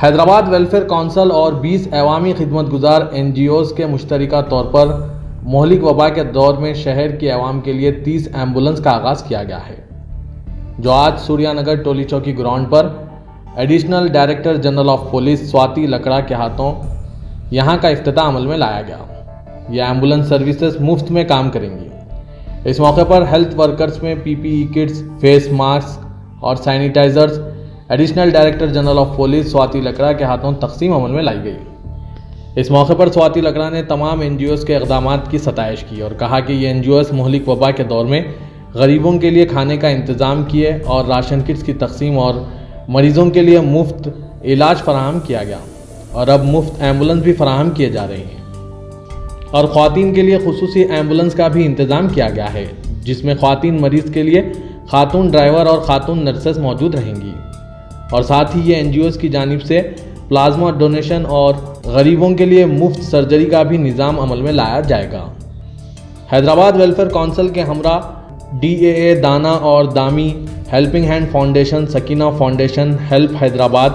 Hyderabad welfare council और 20 अवामी खिदमत गुजार NGOs के मुश्तरका तौर पर मोहलिक वबा के दौर में शहर की आवाम के लिए 30 एम्बुलेंस का आगाज़ किया गया है, जो आज सूर्यानगर टोली चौकी ग्राउंड पर additional director general of police Swati Lakra के हाथों यहां का इफ्तिताह अमल में लाया गया। यह एम्बुलेंस सर्विसेज मुफ्त में काम करेंगी। इस मौके पर हेल्थ वर्कर्स में PPE किट्स, फेस मास्क और sanitizers additional director general of police Swati Lakra के हाथों तकसीम अमल में लाई गई। इस मौके पर स्वाति लकड़ा ने तमाम NGOs के इक़दामात की सताइश की और कहा कि ये NGOs मोहलिक वबा के दौर में गरीबों के लिए खाने का इंतज़ाम किए और राशन किट्स की तकसीम और मरीजों के लिए मुफ्त इलाज फराहम किया गया और अब मुफ्त एम्बुलेंस भी फराहम किए जा रहे हैं और ख़वातीन के लिए खुसूसी एम्बुलेंस का भी इंतज़ाम किया गया है, जिसमें ख़वातीन मरीज़ के लिए खातून ड्राइवर और खातून नर्सेस मौजूद रहेंगी और साथ ही ये NGOs की जानिब से प्लाज्मा डोनेशन और गरीबों के लिए मुफ्त सर्जरी का भी निज़ाम अमल में लाया जाएगा। हैदराबाद वेलफेयर काउंसिल के हमरा DAA दाना और Dami, helping hand foundation, Sakina foundation, help Hyderabad,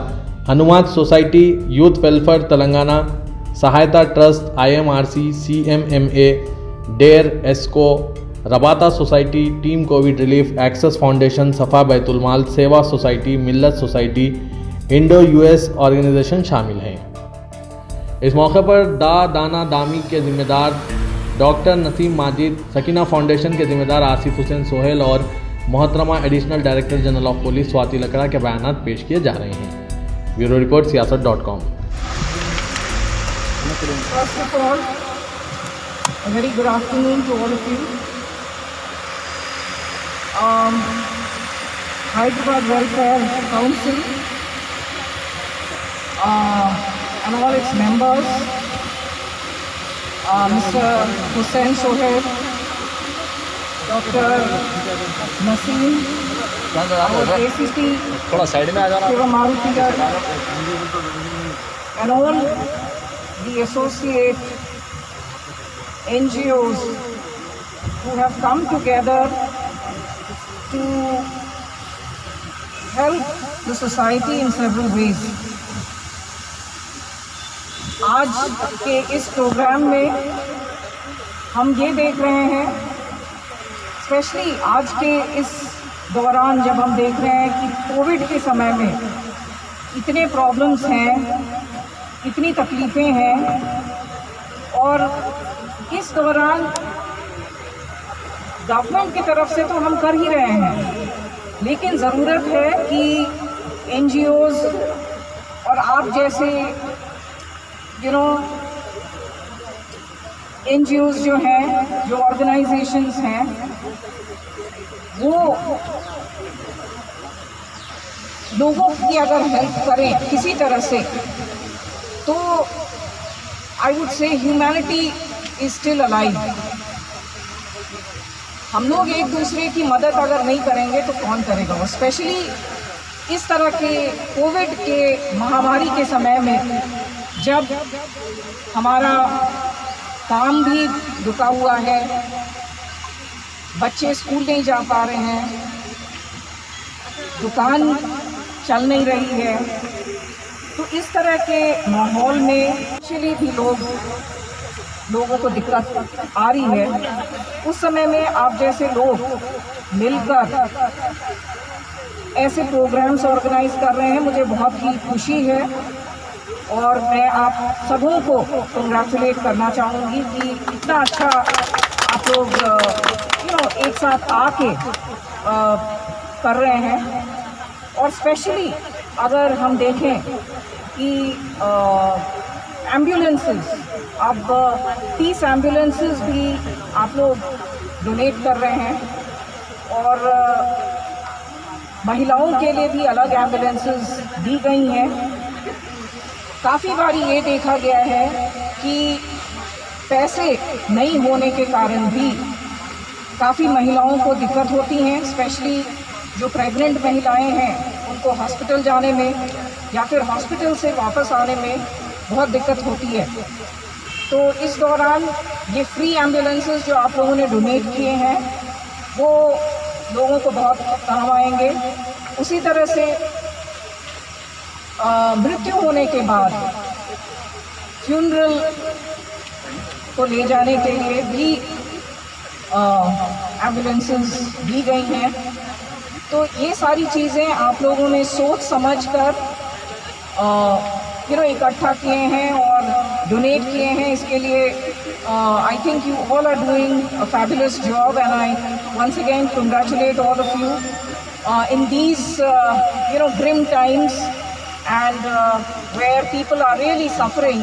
Hanuman society, youth welfare Telangana, Sahayata trust, IMRC, CMMA, dare एस्को, Rabata society, team Covid relief, access foundation, Safa Baitulmal, सेवा सोसाइटी, मिल्लत सोसाइटी, इंडो US ऑर्गेनाइजेशन शामिल हैं। इस मौके पर दाना दामी के जिम्मेदार डॉक्टर नसीम माजिद, सकीना फाउंडेशन के जिम्मेदार आसिफ हुसैन सोहेल और मोहतरमा additional director general of police Swati Lakra के बयानात पेश किए जा रहे हैं। Bureau report siyaasat.com। First of all, a very good afternoon to all of you. Hyderabad Welfare Council and all its members, Mr. Hussain Sohail, Dr. Naseem, our ACT, Shiva Maruti Garu, and all the associate NGOs who have come together to help the society in several ways. आज के इस programme में हम ये देख रहे हैं, specially आज के इस दौरान जब हम देख रहे हैं कि कोविड के समय में इतने प्रॉब्लम्स हैं, इतनी तकलीफ़ें हैं और इस दौरान गवर्नमेंट की तरफ से तो हम कर ही रहे हैं, लेकिन ज़रूरत है कि NGOs और आप जैसे NGOs जो हैं, जो ऑर्गेनाइजेशंस हैं, वो लोगों की अगर हेल्प करें किसी तरह से, तो I would say humanity is still alive. हम लोग एक दूसरे की मदद अगर नहीं करेंगे तो कौन करेगा, स्पेशली इस तरह के कोविड के महामारी के समय में, जब हमारा काम भी रुका हुआ है, बच्चे स्कूल नहीं जा पा रहे हैं, दुकान चल नहीं रही है, तो इस तरह के माहौल में एक्चुअली भी लोगों को दिक्कत आ रही है। उस समय में आप जैसे लोग मिलकर ऐसे प्रोग्राम्स ऑर्गेनाइज कर रहे हैं, मुझे बहुत ही खुशी है और मैं आप सबों को कंग्रेचुलेट करना चाहूँगी कि इतना अच्छा आप लोग एक साथ आके कर रहे हैं। और स्पेशली अगर हम देखें कि एम्बुलेंसेस, अब 30 एम्बुलेंसेस भी आप लोग डोनेट कर रहे हैं और महिलाओं के लिए भी अलग एम्बुलेंसेस दी गई हैं। काफ़ी बारी ये देखा गया है कि पैसे नहीं होने के कारण भी काफ़ी महिलाओं को दिक्कत होती हैं, स्पेशली जो प्रेग्नेंट महिलाएं हैं उनको हॉस्पिटल जाने में या फिर हॉस्पिटल से वापस आने में बहुत दिक्कत होती है। तो इस दौरान ये फ्री एम्बुलेंसेस जो आप लोगों ने डोनेट किए हैं वो लोगों को बहुत काम आएंगे। उसी तरह से मृत्यु होने के बाद फ्यूनरल को ले जाने के लिए भी एम्बुलेंसेस दी गई हैं। तो ये सारी चीज़ें आप लोगों ने सोच समझ कर इकट्ठा किए हैं और डोनेट किए हैं। इसके लिए I think you all are doing a fabulous job and I once again congratulate all of you in these grim times and where people are really suffering.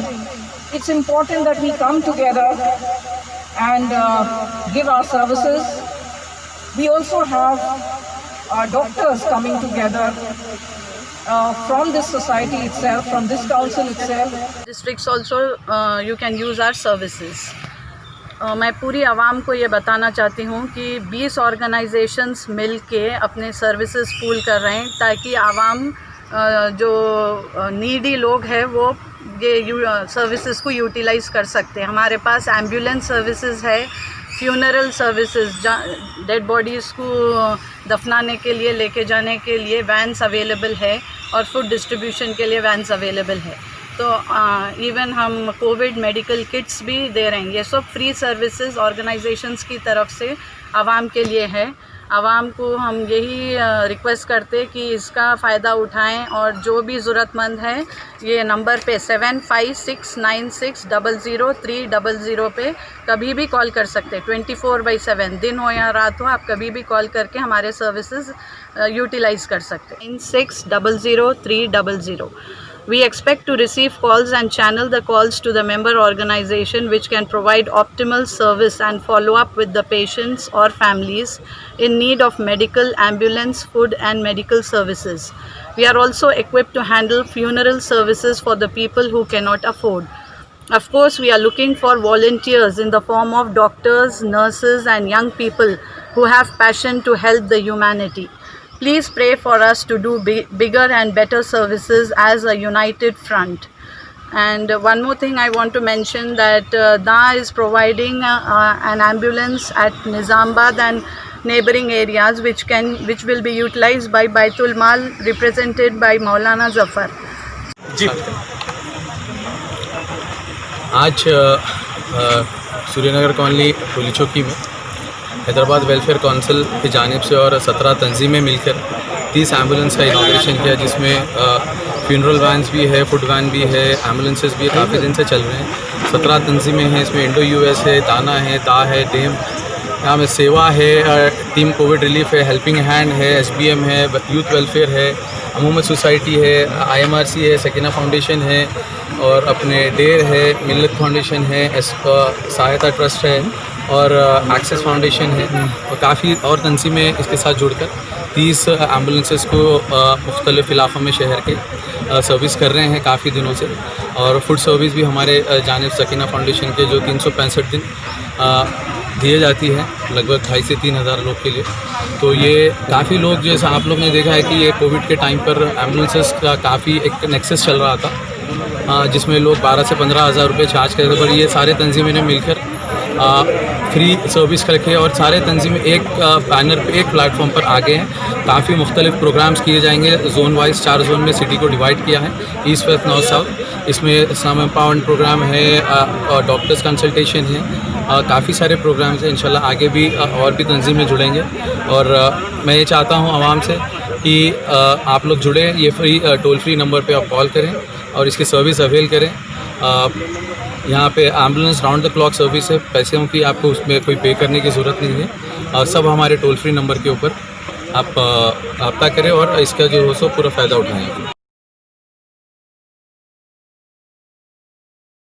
It's important that we come together and give our services. We also have our doctors coming together from this society itself, from this council itself. Districts also you can use our services. मैं पूरी आवाम को ये बताना चाहती हूँ कि 20 organisations मिल के अपने सर्विसेज पूल कर रहे हैं ताकि आवाम जो नीडी लोग हैं वो ये सर्विसेज को यूटिलाइज़ कर सकते हैं। हमारे पास एम्बुलेंस सर्विसेज है, फ्यूनरल सर्विसेज, डेड बॉडीज़ को दफनाने के लिए लेके जाने के लिए वैन्स अवेलेबल है और फूड डिस्ट्रीब्यूशन के लिए वैन्स अवेलेबल है। तो इवन हम कोविड मेडिकल किट्स भी दे रहे हैं। ये सब फ्री सर्विसेज ऑर्गेनाइजेशंस की तरफ से आवाम के लिए है। आवाम को हम यही रिक्वेस्ट करते कि इसका /फ़ायदा उठाएं और जो भी ज़रूरतमंद है ये नंबर पे 7569600300 पे कभी भी कॉल कर सकते हैं। 24/7 दिन हो या रात हो, आप कभी भी कॉल करके हमारे सर्विसेज यूटिलाइज़ कर सकते हैं। 96000300। We expect to receive calls and channel the calls to the member organization which can provide optimal service and follow up with the patients or families in need of medical, ambulance, food and medical services. We are also equipped to handle funeral services for the people who cannot afford. Of course, we are looking for volunteers in the form of doctors, nurses and young people who have passion to help the humanity. Please pray for us to do bigger and better services as a united front. And one more thing I want to mention that DA is providing an ambulance at Nizamabad and neighboring areas which will be utilized by Baitul Mal represented by Maulana Zafar. जी आज Suryanagar colony police चौकी में Hyderabad welfare council की जानिब से और 17 तंजीमें मिलकर 30 ambulance का inauguration किया, जिसमें फ्यूनरल वैन्स भी है, फूड वैन भी है, एम्बुलेंसेस भी काफ़ी दिन से चल रहे हैं। 17 तंजीमें हैं, इसमें इंडो यूएस है, दाना है, दा है, डेम, यहाँ में सेवा है, टीम कोविड रिलीफ है, हेल्पिंग हैंड है, SBM है, यूथ वेलफेयर है, अमूमत सोसाइटी है, IMRC है, सकीना फाउंडेशन है और अपने डेर है, मिल्लत फाउंडेशन है, सहायता ट्रस्ट है और एक्सेस फाउंडेशन है और काफ़ी और तंजीमें इसके साथ जुड़कर 30 एम्बुलेंसेस को मुख्तलिफ़ इलाक़ों में शहर के सर्विस कर रहे हैं काफ़ी दिनों से। और फूड सर्विस भी हमारे जानिब सकीना फाउंडेशन के जो 365 दिन दिए जाती है लगभग 2,500 से 3,000 लोग के लिए। तो ये काफ़ी लोग, जैसा आप लोग ने देखा है कि ये कोविड के टाइम पर एम्बुलेंसेस का काफ़ी एक नेक्सस चल रहा था जिसमें लोग 12 से 15,000 रुपये चार्ज करते थे, पर ये सारे तंजीमें ने मिलकर फ्री सर्विस करके और सारे तंजीमें एक बैनर पे, एक प्लेटफॉर्म पर आ गए हैं। काफ़ी मुख्तलिफ प्रोग्राम्स किए जाएंगे, जोन वाइज 4 जोन में सिटी को डिवाइड किया है, ईस्ट वेस्ट नॉर्थ साउथ। इसमें इस्लाम एम्पावरमेंट प्रोग्राम है और डॉक्टर्स कंसल्टेशन है, काफ़ी सारे प्रोग्राम्स हैं। इंशाल्लाह आगे भी और भी तंजीमें जुड़ेंगे और मैं ये चाहता हूँ आवाम से कि आप लोग जुड़ें, ये फ्री टोल फ्री नंबर पे आप कॉल करें और इसकी सर्विस अवेल करें। यहाँ पे ambulance round the clock service है, पैसों की आपको उसमें कोई पे करने की ज़रूरत नहीं है और सब हमारे टोल फ्री नंबर के ऊपर आप रब्ता करें और इसका जो हो सो पूरा फ़ायदा उठाएँ।